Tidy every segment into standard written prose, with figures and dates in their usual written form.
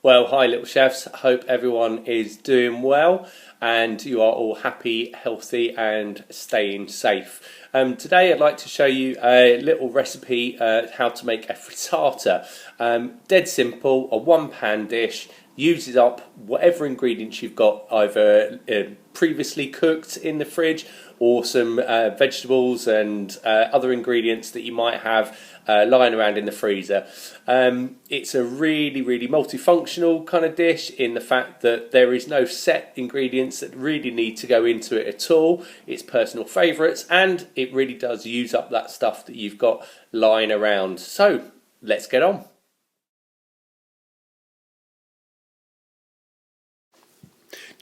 Well, hi little chefs, hope everyone is doing well and you are all happy, healthy and staying safe. Today I'd like to show you a little recipe how to make a frittata. Dead simple, a one pan dish, uses up whatever ingredients you've got either previously cooked in the fridge or some vegetables and other ingredients that you might have lying around in the freezer. It's a really multifunctional kind of dish in the fact that there is no set ingredients that really need to go into it at all. It's personal favourites and it really does use up that stuff that you've got lying around. So let's get on.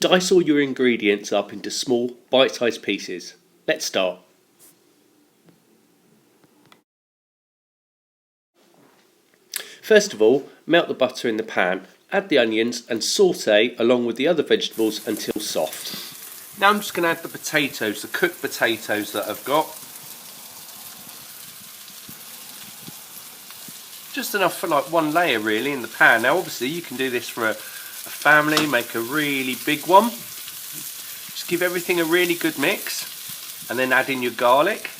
Dice all your ingredients up into small bite-sized pieces. Let's start. First of all, melt the butter in the pan, add the onions and saute along with the other vegetables until soft. Now I'm just going to add the potatoes, the cooked potatoes that I've got. Just enough for like one layer really in the pan. Now obviously you can do this for a family, make a really big one. Just give everything a really good mix and then add in your garlic.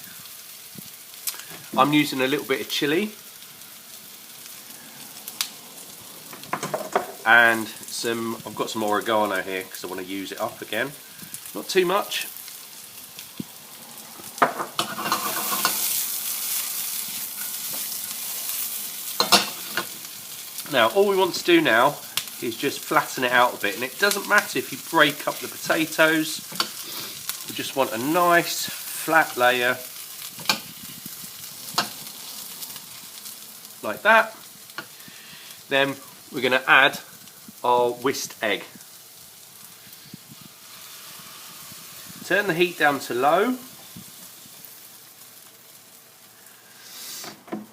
I'm using a little bit of chilli and I've got some oregano here because I want to use it up again. Not too much. Now all we want to do now is just flatten it out a bit, and it doesn't matter if you break up the potatoes. We just want a nice flat layer like that. Then we're going to add our whisked egg. Turn the heat down to low.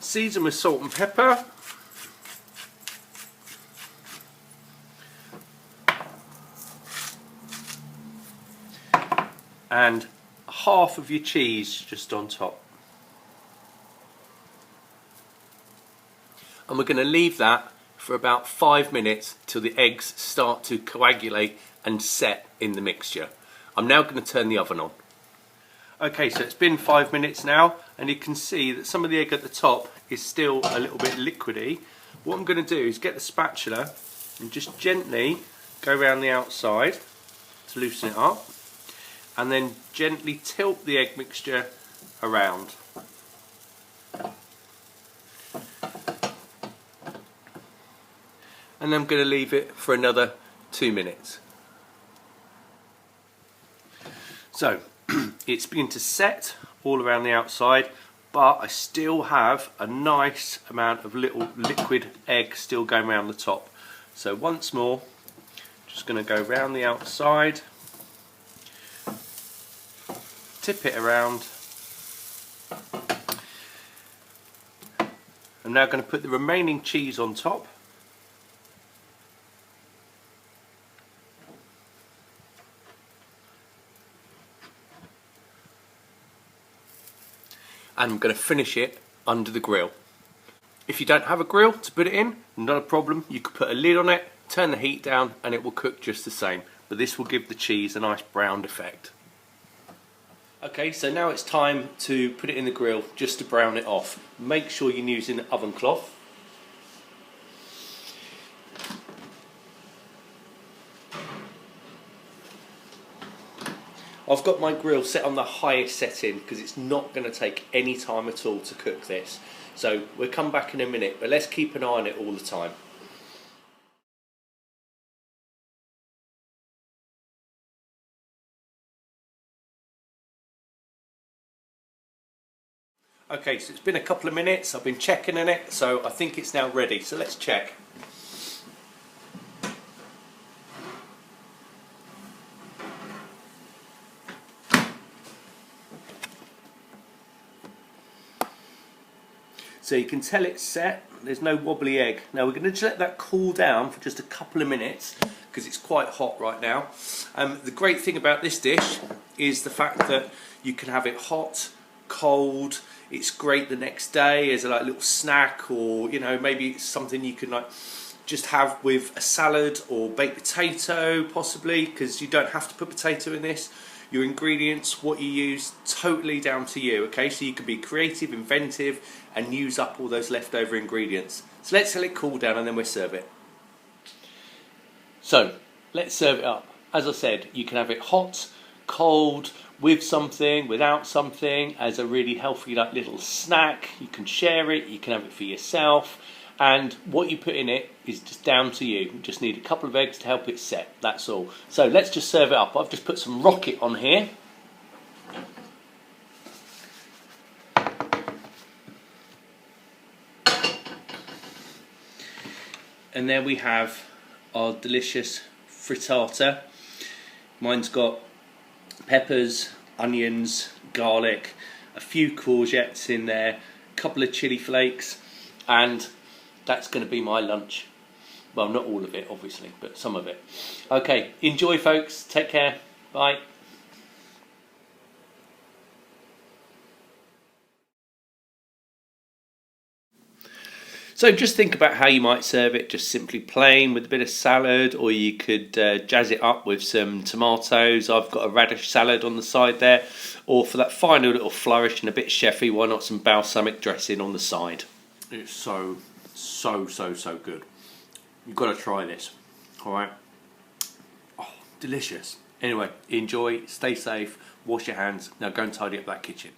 Season with salt and pepper. And half of your cheese just on top. And we're going to leave that for about 5 minutes till the eggs start to coagulate and set in the mixture. I'm now going to turn the oven on. Okay, so it's been 5 minutes now and you can see that some of the egg at the top is still a little bit liquidy. What I'm going to do is get the spatula and just gently go around the outside to loosen it up, and then gently tilt the egg mixture around. And I'm going to leave it for another 2 minutes. So it's beginning to set all around the outside, but I still have a nice amount of little liquid egg still going around the top. So once more, just going to go around the outside, tip it around. I'm now going to put the remaining cheese on top. And I'm going to finish it under the grill. If you don't have a grill to put it in, not a problem. You could put a lid on it, turn the heat down and it will cook just the same. But this will give the cheese a nice browned effect. Okay, so now it's time to put it in the grill just to brown it off. Make sure you're using an oven cloth. I've got my grill set on the highest setting because it's not going to take any time at all to cook this. So we'll come back in a minute, but let's keep an eye on it all the time. Okay, so it's been a couple of minutes, I've been checking on it, so I think it's now ready, so let's check. So you can tell it's set, there's no wobbly egg. Now we're going to just let that cool down for just a couple of minutes because it's quite hot right now. The great thing about this dish is the fact that you can have it hot, cold. It's great the next day as a little snack, or maybe it's something you can just have with a salad or baked potato possibly, because you don't have to put potato in this. Your ingredients, what you use, totally down to you, okay? So you can be creative, inventive, and use up all those leftover ingredients. So let's let it cool down and then we'll serve it. So let's serve it up. As I said, you can have it hot, cold, with something, without something, as a really healthy like little snack. You can share it, you can have it for yourself. And what you put in it is just down to you. You just need a couple of eggs to help it set, that's all. So let's just serve it up. I've just put some rocket on here. And there we have our delicious frittata. Mine's got peppers, onions, garlic, a few courgettes in there, a couple of chili flakes, and that's going to be my lunch. Well, not all of it, obviously, but some of it. Okay, enjoy, folks. Take care. Bye. So just think about how you might serve it, just simply plain with a bit of salad, or you could jazz it up with some tomatoes. I've got a radish salad on the side there, or for that final little flourish and a bit chefy, why not some balsamic dressing on the side? It's so good. You've got to try this, alright? Oh, delicious. Anyway, enjoy, stay safe, wash your hands. Now go and tidy up that kitchen.